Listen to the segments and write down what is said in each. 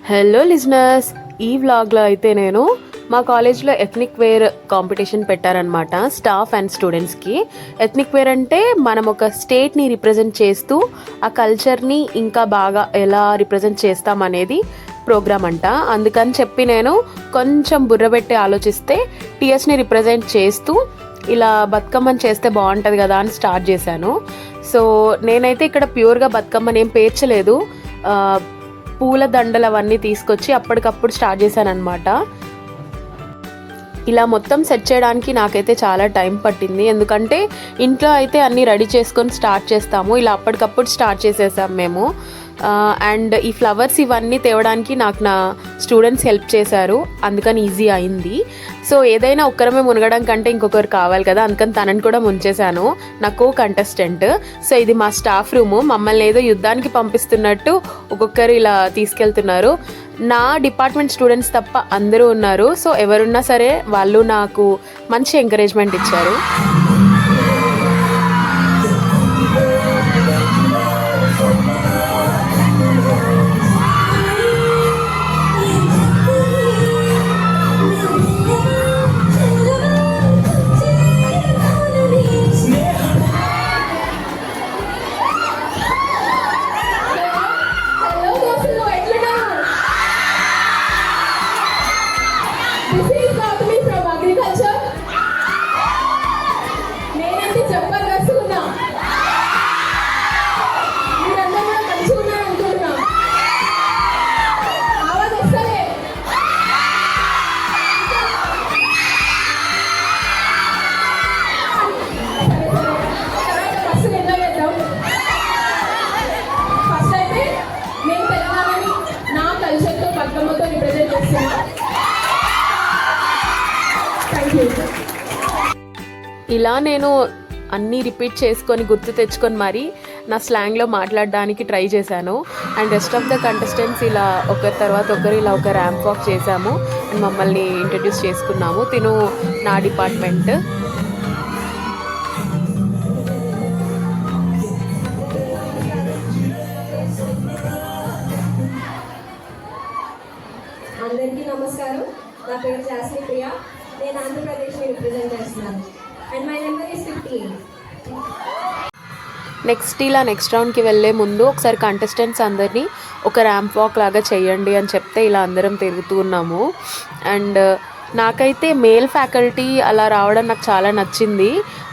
Hello listeners, ఈ వ్లాగ్లో అయితే నేను మా కాలేజ్లో ఎథ్నిక్ వేర్ కాంపిటీషన్ పెట్టారనమాట స్టాఫ్ అండ్ స్టూడెంట్స్కి. ఎథ్నిక్ వేర్ అంటే మనం ఒక స్టేట్ని రిప్రజెంట్ చేస్తూ ఆ కల్చర్ని ఇంకా బాగా ఎలా రిప్రజెంట్ చేస్తామనేది ప్రోగ్రామ్ అంట. అందుకని చెప్పి నేను కొంచెం బుర్రబెట్టి ఆలోచిస్తే టీఎస్ని రిప్రజెంట్ చేస్తూ ఇలా బతుకమ్మని చేస్తే బాగుంటుంది కదా అని స్టార్ట్ చేశాను. సో నేనైతే ఇక్కడ ప్యూర్గా బతుకమ్మని ఏం పేర్చలేదు, పూల దండలు అవన్నీ తీసుకొచ్చి అప్పటికప్పుడు స్టార్ట్ చేశాను అనమాట. ఇలా మొత్తం సెట్ చేయడానికి నాకైతే చాలా టైం పట్టింది, ఎందుకంటే ఇంట్లో అయితే అన్నీ రెడీ చేసుకొని స్టార్ట్ చేస్తాము, ఇలా అప్పటికప్పుడు స్టార్ట్ చేసేసాం మేము. అండ్ ఈ ఫ్లవర్స్ ఇవన్నీ తేవడానికి నాకు నా స్టూడెంట్స్ హెల్ప్ చేశారు, అందుకని ఈజీ అయింది. సో ఏదైనా ఒక్కరమే మునగడం కంటే ఇంకొకరు కావాలి కదా, అందుకని తనని కూడా ముంచేశాను, నా కో కంటెస్టెంట్. సో ఇది మా స్టాఫ్ రూము, మమ్మల్ని ఏదో యుద్ధానికి పంపిస్తున్నట్టు ఒక్కొక్కరు ఇలా తీసుకెళ్తున్నారు. నా డిపార్ట్మెంట్ స్టూడెంట్స్ తప్ప అందరూ ఉన్నారు. సో ఎవరున్నా సరే వాళ్ళు నాకు మంచి ఎంకరేజ్మెంట్ ఇచ్చారు. ఇలా నేను అన్నీ రిపీట్ చేసుకొని గుర్తు తెచ్చుకొని మరి నా స్లాంగ్లో మాట్లాడడానికి ట్రై చేశాను. And rest of the contestants ఇలా ఒకరి తర్వాత ఒకరు ఇలా ఒక ర్యాంప్ వాక్ చేశాము అండ్ మమ్మల్ని ఇంట్రడ్యూస్ చేసుకున్నాము. తిను నా డిపార్ట్మెంట్. అందరికీ నమస్కారం. నా పేరు జాస్మి ప్రియా, నేను ఆంధ్రప్రదేశ్ని రిప్రజెంట్ చేస్తున్నాను and my number is 58. Next రౌండ్కి వెళ్ళే ముందు ఒకసారి కంటెస్టెంట్స్ అందరినీ ఒక ర్యాంప్ వాక్ లాగా చేయండి అని చెప్తే ఇలా అందరం తిరుగుతూ ఉన్నాము. అండ్ నాకైతే మేల్ ఫ్యాకల్టీ అలా రావడం నాకు చాలా నచ్చింది.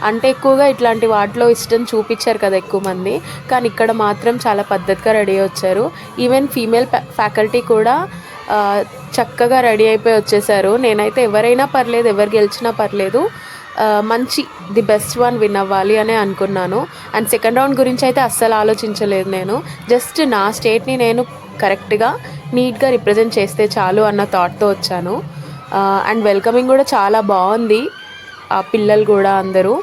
అంటే ఎక్కువగా ఇట్లాంటి వాటిలో ఇష్టం చూపించారు కదా ఎక్కువ మంది, కానీ ఇక్కడ మాత్రం చాలా పద్ధతిగా రెడీ అయ్యి వచ్చారు. ఈవెన్ ఫీమేల్ ఫ్యాకల్టీ కూడా చక్కగా రెడీ అయిపోయి వచ్చేసారు. నేనైతే ఎవరైనా పర్లేదు, ఎవరు గెలిచినా పర్లేదు, మంచి ది బెస్ట్ వన్ విన్ అవ్వాలి అనే అనుకున్నాను. అండ్ సెకండ్ రౌండ్ గురించి అయితే అస్సలు ఆలోచించలేదు. నేను జస్ట్ నా స్టేట్ని నేను కరెక్ట్గా నీట్గా రిప్రజెంట్ చేస్తే చాలు అన్న థాట్తో వచ్చాను. అండ్ వెల్కమింగ్ కూడా చాలా బాగుంది, ఆ పిల్లలు కూడా అందరూ.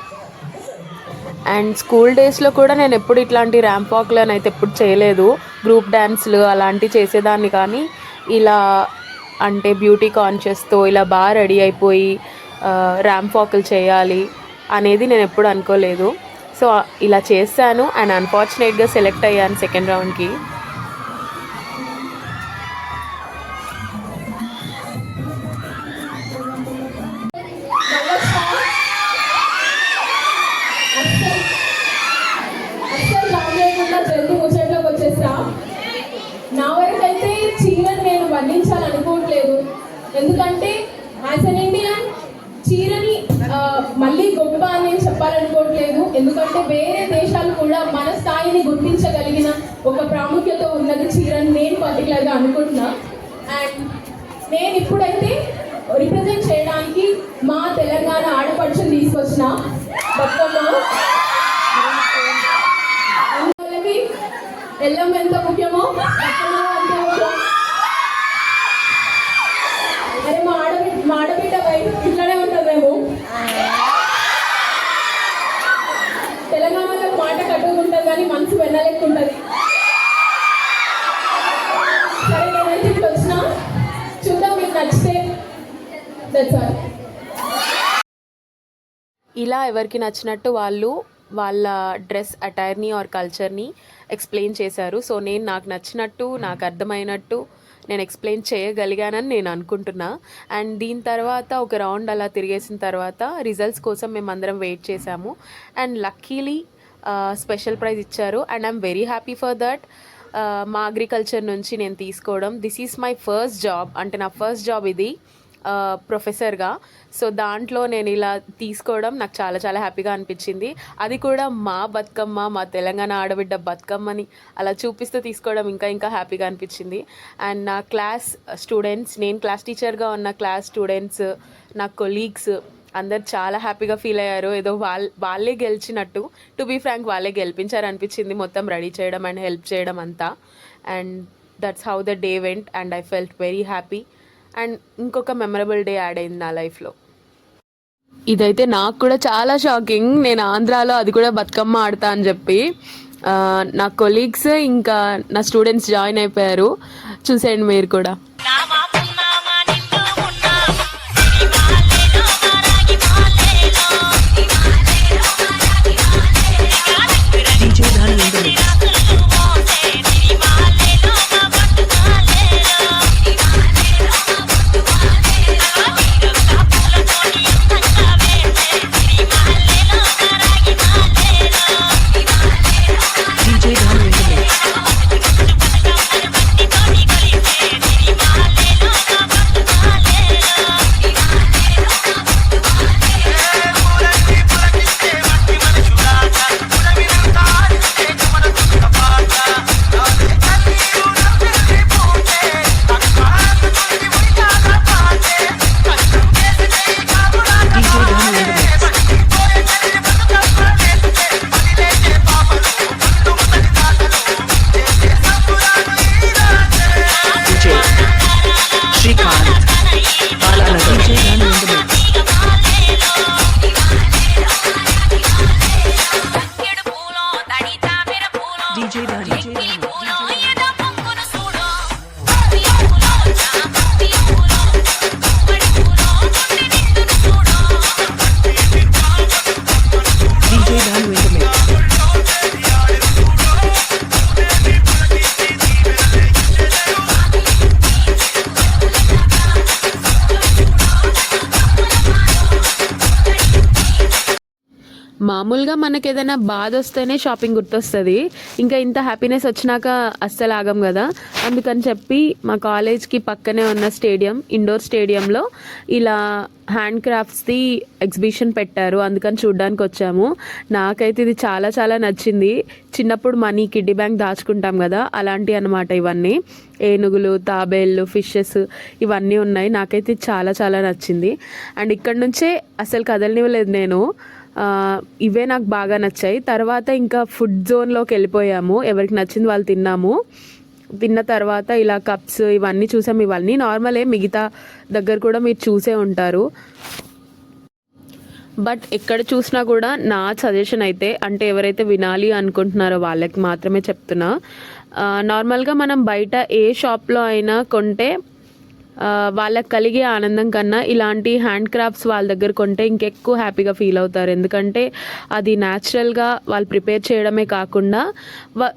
అండ్ స్కూల్ డేస్లో కూడా నేను ఎప్పుడు ఇట్లాంటి ర్యాంప్ వాక్లను అయితే ఎప్పుడు చేయలేదు. గ్రూప్ డ్యాన్స్లు అలాంటివి చేసేదాన్ని, కానీ ఇలా అంటే బ్యూటీ కాన్షియస్తో ఇలా బాగా రెడీ అయిపోయి ర్యాంప్ వాక్లు చేయాలి అనేది నేను ఎప్పుడు అనుకోలేదు. సో ఇలా చేశాను అండ్ అన్ఫార్చునేట్గా సెలెక్ట్ అయ్యాను సెకండ్ రౌండ్కి. నా వరకు అయితే చీరని నేను వర్ణించాలనుకోవట్లేదు, ఎందుకంటే యాజ్ అన్ ఇండియన్ చీరని మళ్ళీ గొప్ప అని నేను చెప్పాలనుకోవట్లేదు, ఎందుకంటే వేరే దేశాలు కూడా మన స్థాయిని గుర్తించగలిగిన ఒక ప్రాముఖ్యత ఉన్నది చీరని నేను పర్టికులర్గా అనుకుంటున్నా. అండ్ నేను ఇప్పుడైతే రిప్రజెంట్ చేయడానికి మా తెలంగాణ ఆడపడుచుని తీసుకొచ్చిన బతుకమ్మ. ఎల్లమ్మ ఎంత ముఖ్యమో అంత ముఖ్యం. అరే మా ఆడబిడ్డ ఇట్లానే ఉంటుంది. మేము తెలంగాణలో మాట కట్టుకుంటాం కానీ మనసు వెన్నలెక్కుంటుంది. సరే నేనైతే ఇప్పుడు వచ్చిన, చూద్దాం మీకు నచ్చితే. That's all. ఇలా ఎవరికి నచ్చినట్టు వాళ్ళు వాళ్ళ డ్రెస్ అటైర్ని ఆర్ కల్చర్ని ఎక్స్ప్లెయిన్ చేశారు. సో నేను నాకు నచ్చినట్టు, నాకు అర్థమైనట్టు నేను ఎక్స్ప్లెయిన్ చేయగలిగానని నేను అనుకుంటున్నా. అండ్ దీని తర్వాత ఒక రౌండ్ అలా తిరిగేసిన తర్వాత రిజల్ట్స్ కోసం మేమందరం వెయిట్ చేసాము. అండ్ లక్కీలీ స్పెషల్ ప్రైజ్ ఇచ్చారు. And I'm very happy for that. మా అగ్రికల్చర్ నుంచి నేను తీసుకోవడం, this is my first job, అంటే నా ఫస్ట్ జాబ్ ఇది ప్రొఫెసర్గా. సో దాంట్లో నేను ఇలా తీసుకోవడం నాకు చాలా చాలా హ్యాపీగా అనిపించింది. అది కూడా మా బతుకమ్మ, మా తెలంగాణ ఆడబిడ్డ బతుకమ్మని అలా చూపిస్తూ తీసుకోవడం ఇంకా ఇంకా హ్యాపీగా అనిపించింది. అండ్ నా క్లాస్ స్టూడెంట్స్, నేను క్లాస్ టీచర్గా ఉన్న క్లాస్ స్టూడెంట్స్, నా కొలీగ్స్ అందరు చాలా హ్యాపీగా ఫీల్ అయ్యారు. ఏదో వాళ్ళే గెలిచినట్టు. టు బీ ఫ్రాంక్ వాళ్ళే గెలిపించారు అనిపించింది, మొత్తం రెడీ చేయడం అండ్ హెల్ప్ చేయడం అంతా. And that's how the day went and I felt very happy. And ఇంకొక మెమరబుల్ డే యాడ్ అయింది నా లైఫ్లో. ఇదైతే నాకు కూడా చాలా షాకింగ్. నేను ఆంధ్రాలో అది కూడా బతుకమ్మ ఆడతా అని చెప్పి నా కొలీగ్స్ ఇంకా నా స్టూడెంట్స్ జాయిన్ అయిపోయారు. చూసేయండి మీరు కూడా. మామూలుగా మనకి ఏదైనా బాధ వస్తేనే షాపింగ్ గుర్తొస్తుంది. ఇంకా ఇంత హ్యాపీనెస్ వచ్చినాక అస్సలు ఆగం కదా. అందుకని చెప్పి మా కాలేజ్కి పక్కనే ఉన్న స్టేడియం, ఇండోర్ స్టేడియంలో ఇలా హ్యాండ్ క్రాఫ్ట్స్ది ఎగ్జిబిషన్ పెట్టారు. అందుకని చూడ్డానికి వచ్చాము. నాకైతే ఇది చాలా చాలా నచ్చింది. చిన్నప్పుడు మనీ కిడ్డీ బ్యాంక్ దాచుకుంటాం కదా, అలాంటివి అనమాట ఇవన్నీ. ఏనుగులు, తాబేళ్ళు, ఫిషెస్ ఇవన్నీ ఉన్నాయి. నాకైతే చాలా చాలా నచ్చింది. అండ్ ఇక్కడ నుంచే అసలు కదలనివ్వలేదు నేను. ఇవే నాకు బాగా నచ్చాయి. తర్వాత ఇంకా ఫుడ్ జోన్లోకి వెళ్ళిపోయాము. ఎవరికి నచ్చింది వాళ్ళు తిన్నాము. తిన్న తర్వాత ఇలా కప్స్ ఇవన్నీ చూసాము. ఇవన్నీ నార్మలే, మిగతా దగ్గర కూడా మీరు చూసే ఉంటారు. బట్ ఎక్కడ చూసినా కూడా నా సజెషన్ అయితే, అంటే ఎవరైతే వినాలి అనుకుంటున్నారో వాళ్ళకి మాత్రమే చెప్తున్నా. నార్మల్గా మనం బయట ఏ షాప్లో అయినా కొంటే వాళ్ళకి కలిగే ఆనందం కన్నా ఇలాంటి హ్యాండ్ క్రాఫ్ట్స్ వాళ్ళ దగ్గర కొంటే ఇంకెక్కువ హ్యాపీగా ఫీల్ అవుతారు. ఎందుకంటే అది న్యాచురల్గా వాళ్ళు ప్రిపేర్ చేయడమే కాకుండా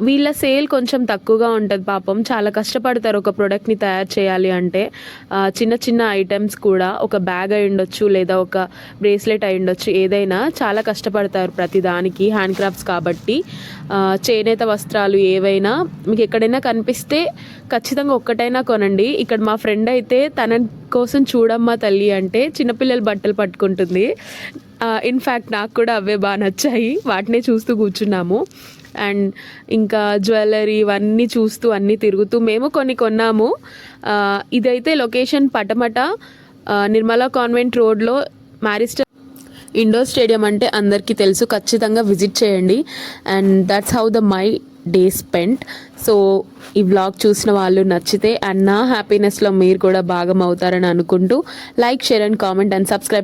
వీళ్ళ సేల్ కొంచెం తక్కువగా ఉంటుంది. పాపం చాలా కష్టపడతారు ఒక ప్రోడక్ట్ని తయారు చేయాలి అంటే. చిన్న చిన్న ఐటమ్స్ కూడా, ఒక బ్యాగ్ అయి ఉండొచ్చు లేదా ఒక బ్రేస్లెట్ అయి ఉండొచ్చు, ఏదైనా చాలా కష్టపడతారు ప్రతి దానికి. హ్యాండ్ క్రాఫ్ట్స్ కాబట్టి చేనేత వస్త్రాలు ఏవైనా మీకు ఎక్కడైనా కనిపిస్తే ఖచ్చితంగా ఒక్కటైనా కొనండి. ఇక్కడ మా ఫ్రెండ్ అయితే తన కోసం చూడమ్మా తల్లి అంటే చిన్నపిల్లల బట్టలు పట్టుకుంటుంది. ఇన్ఫ్యాక్ట్ నాకు కూడా అవే బాగా నచ్చాయి, వాటినే చూస్తూ కూర్చున్నాము. అండ్ ఇంకా జ్యువెలరీ ఇవన్నీ చూస్తూ అన్నీ తిరుగుతూ మేము కొన్ని కొన్నాము. ఇదైతే లొకేషన్ పటమట, నిర్మలా కాన్వెంట్ రోడ్లో మ్యారిస్టర్ ఇండోర్ స్టేడియం అంటే అందరికీ తెలుసు, ఖచ్చితంగా విజిట్ చేయండి. And that's how the my day spent. So ఈ వ్లాగ్ చూసిన వాళ్ళు నచ్చితే అండ్ నా హ్యాపీనెస్లో మీరు కూడా భాగం అవుతారని అనుకుంటూ like, share and comment and subscribe.